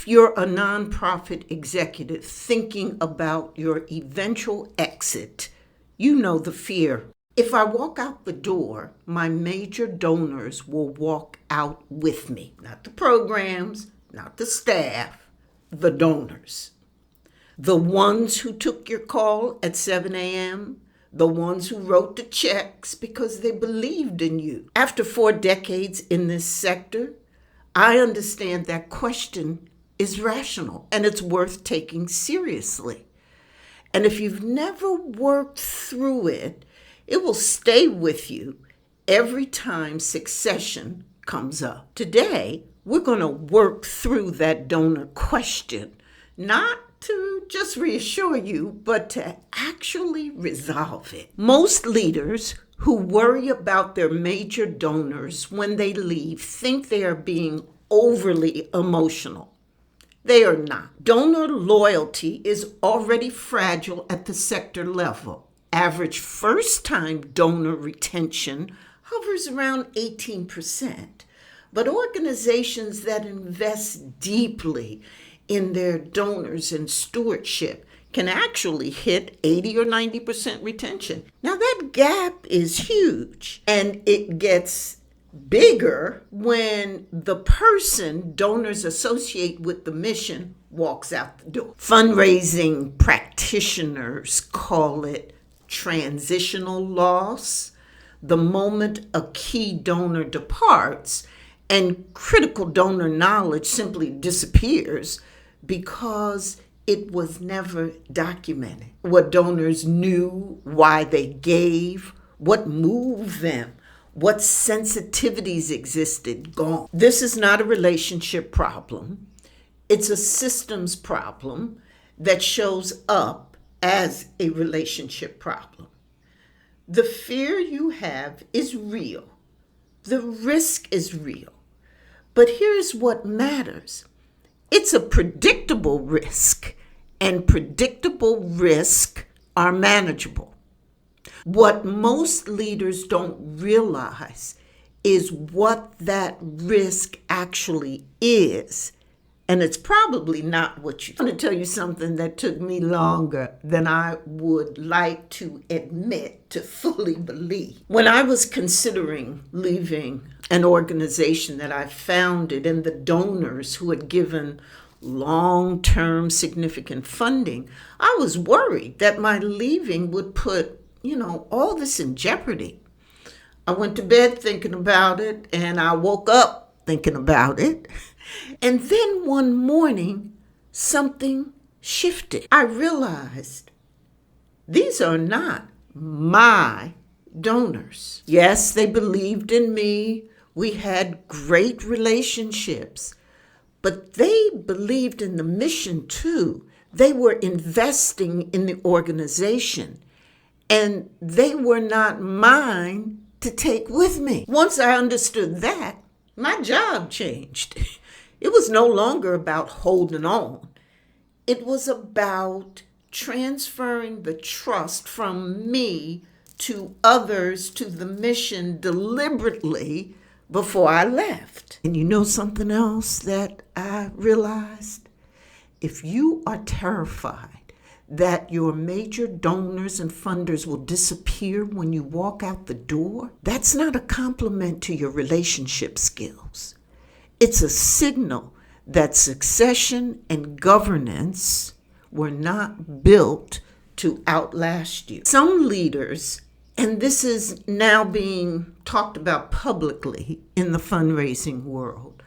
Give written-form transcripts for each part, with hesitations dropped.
If you're a nonprofit executive thinking about your eventual exit, you know the fear. If I walk out the door, my major donors will walk out with me. Not the programs, not the staff, the donors. The ones who took your call at 7 a.m., the ones who wrote the checks because they believed in you. After 4 decades in this sector, I understand that question is rational and it's worth taking seriously. And if you've never worked through it, it will stay with you every time succession comes up. Today, we're going to work through that donor question, not to just reassure you, but to actually resolve it. Most leaders who worry about their major donors when they leave think they are being overly emotional. They are not. Donor loyalty is already fragile at the sector level. Average first-time donor retention hovers around 18%. But organizations that invest deeply in their donors and stewardship can actually hit 80 or 90% retention. Now that gap is huge, and it gets bigger when the person donors associate with the mission walks out the door. Fundraising practitioners call it transitional loss, the moment a key donor departs and critical donor knowledge simply disappears because it was never documented. What donors knew, why they gave, what moved them, what sensitivities existed, gone. This is not a relationship problem. It's a systems problem that shows up as a relationship problem. The fear you have is real. The risk is real. But here's what matters. It's a predictable risk, and predictable risks are manageable. What most leaders don't realize is what that risk actually is. And it's probably not what you. I'm going to tell you something that took me longer than I would like to admit to fully believe. When I was considering leaving an organization that I founded and the donors who had given long-term significant funding, I was worried that my leaving would put, all this in jeopardy. I went to bed thinking about it, and I woke up thinking about it. And then one morning, something shifted. I realized these are not my donors. Yes, they believed in me. We had great relationships, but they believed in the mission too. They were investing in the organization, and they were not mine to take with me. Once I understood that, my job changed. It was no longer about holding on. It was about transferring the trust from me to others to the mission deliberately before I left. And you know something else that I realized? If you are terrified that your major donors and funders will disappear when you walk out the door, that's not a compliment to your relationship skills. It's a signal that succession and governance were not built to outlast you. Some leaders, and this is now being talked about publicly in the fundraising world,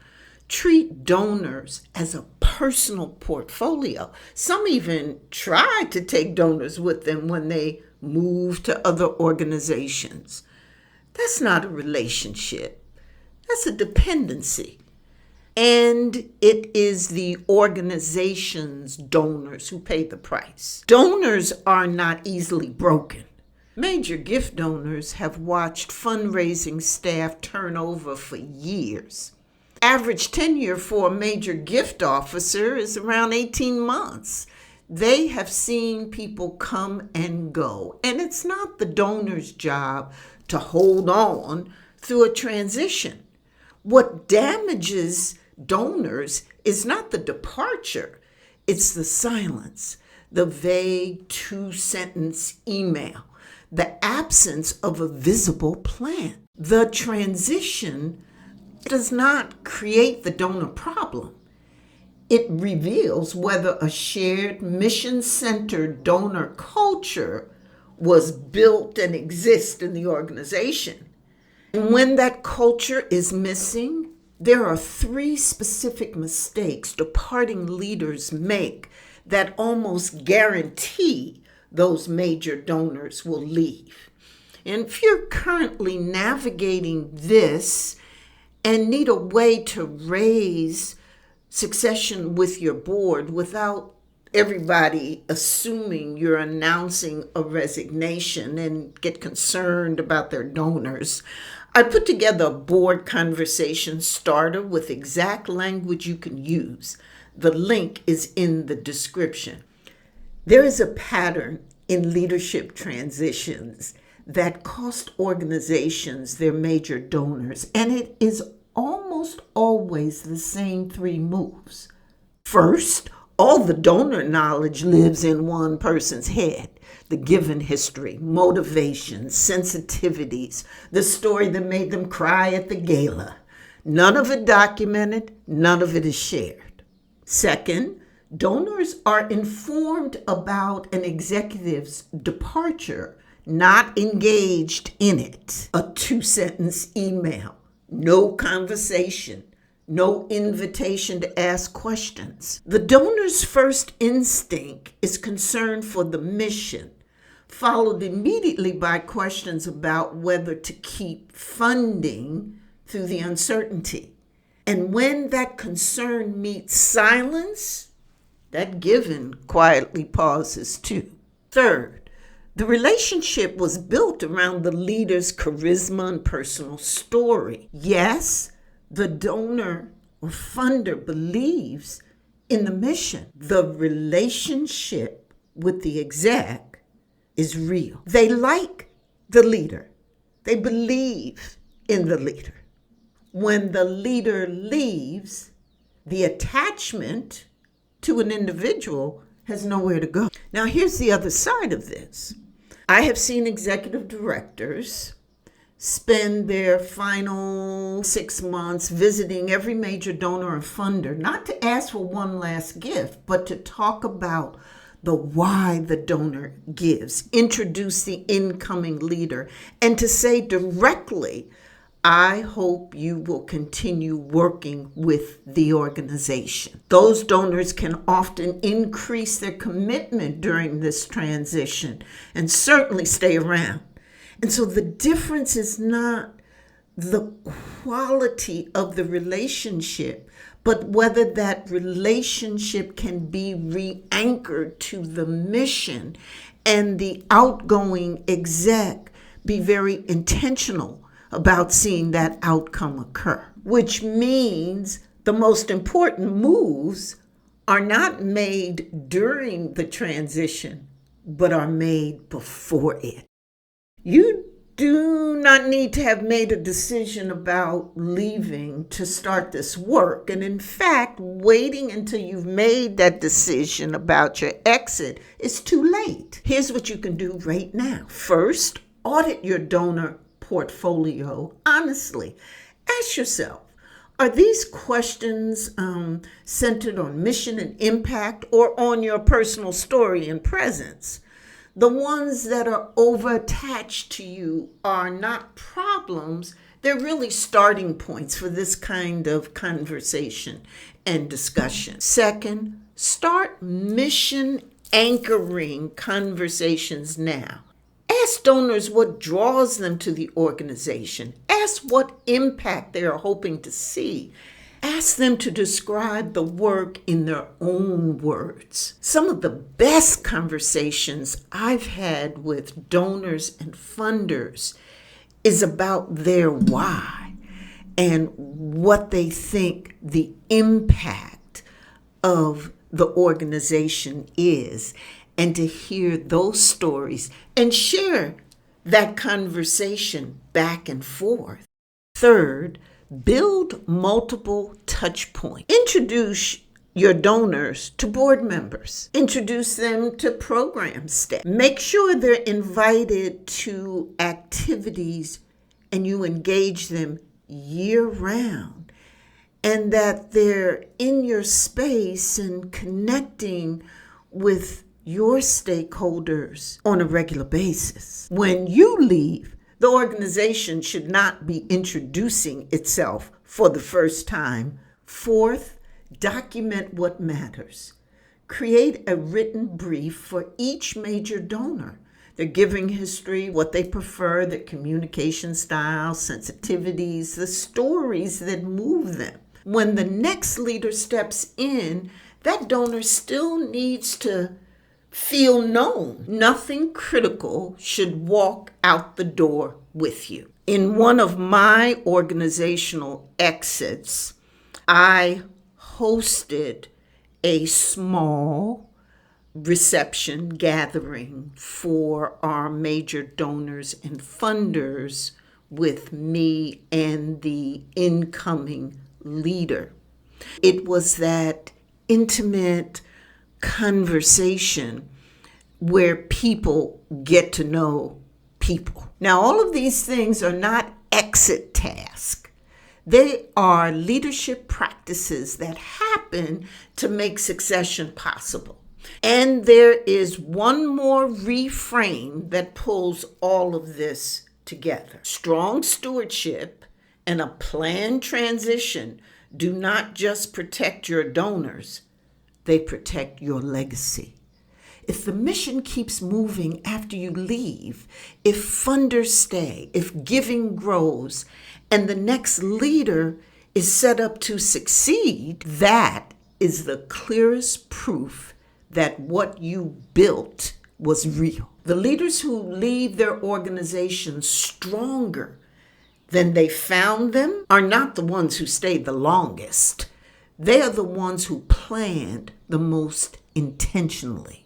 treat donors as a personal portfolio. Some even try to take donors with them when they move to other organizations. That's not a relationship. That's a dependency. And it is the organization's donors who pay the price. Donors are not easily broken. Major gift donors have watched fundraising staff turn over for years. Average tenure for a major gift officer is around 18 months. They have seen people come and go, and it's not the donor's job to hold on through a transition. What damages donors is not the departure, it's the silence, the vague two-sentence email, the absence of a visible plan. The transition does not create the donor problem. It reveals whether a shared mission-centered donor culture was built and exists in the organization. And when that culture is missing, there are 3 specific mistakes departing leaders make that almost guarantee those major donors will leave. And if you're currently navigating this and need a way to raise succession with your board without everybody assuming you're announcing a resignation and get concerned about their donors, I put together a board conversation starter with exact language you can use. The link is in the description. There is a pattern in leadership transitions that cost organizations their major donors, and it is almost always the same 3 moves. First, all the donor knowledge lives in one person's head. The given history, motivations, sensitivities, the story that made them cry at the gala. None of it documented, none of it is shared. Second, donors are informed about an executive's departure, not engaged in it. A 2-sentence email, no conversation, no invitation to ask questions. The donor's first instinct is concern for the mission, followed immediately by questions about whether to keep funding through the uncertainty. And when that concern meets silence, that given quietly pauses too. Third, the relationship was built around the leader's charisma and personal story. Yes, the donor or funder believes in the mission. The relationship with the exec is real. They like the leader. They believe in the leader. When the leader leaves, the attachment to an individual has nowhere to go. Now, here's the other side of this. I have seen executive directors spend their final 6 months visiting every major donor and funder, not to ask for one last gift, but to talk about the why the donor gives, introduce the incoming leader, and to say directly, I hope you will continue working with the organization. Those donors can often increase their commitment during this transition and certainly stay around. And so the difference is not the quality of the relationship, but whether that relationship can be re-anchored to the mission and the outgoing exec be very intentional about seeing that outcome occur, which means the most important moves are not made during the transition, but are made before it. You do not need to have made a decision about leaving to start this work. And in fact, waiting until you've made that decision about your exit is too late. Here's what you can do right now. First, audit your donor portfolio honestly. Ask yourself, are these questions centered on mission and impact or on your personal story and presence? The ones that are over-attached to you are not problems. They're really starting points for this kind of conversation and discussion. Second, start mission anchoring conversations now. Ask donors what draws them to the organization. Ask what impact they are hoping to see. Ask them to describe the work in their own words. Some of the best conversations I've had with donors and funders is about their why and what they think the impact of the organization is, and to hear those stories and share that conversation back and forth. Third, Build multiple touch points. Introduce your donors to board members. Introduce them to program staff. Make sure they're invited to activities and you engage them year round, and that they're in your space and connecting with your stakeholders on a regular basis. When you leave, the organization should not be introducing itself for the first time. Fourth, document what matters. Create a written brief for each major donor. Their giving history, what they prefer, their communication style, sensitivities, the stories that move them. When the next leader steps in, that donor still needs to feel known. Nothing critical should walk out the door with you. In one of my organizational exits, I hosted a small reception gathering for our major donors and funders with me and the incoming leader. It was that intimate conversation where people get to know people. Now, all of these things are not exit tasks. They are leadership practices that happen to make succession possible. And there is one more reframe that pulls all of this together. Strong stewardship and a planned transition do not just protect your donors, they protect your legacy. If the mission keeps moving after you leave, if funders stay, if giving grows, and the next leader is set up to succeed, that is the clearest proof that what you built was real. The leaders who leave their organizations stronger than they found them are not the ones who stayed the longest. They are the ones who planned the most intentionally.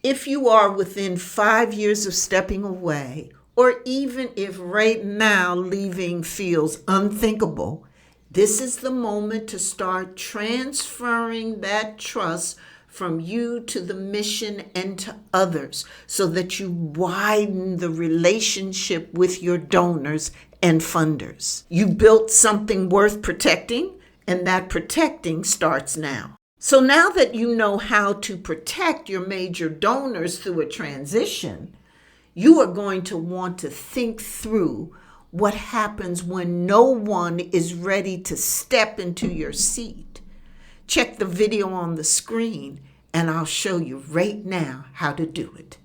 If you are within 5 years of stepping away, or even if right now leaving feels unthinkable, this is the moment to start transferring that trust from you to the mission and to others so that you widen the relationship with your donors and funders. You built something worth protecting, and that protecting starts now. So now that you know how to protect your major donors through a transition, you are going to want to think through what happens when no one is ready to step into your seat. Check the video on the screen, and I'll show you right now how to do it.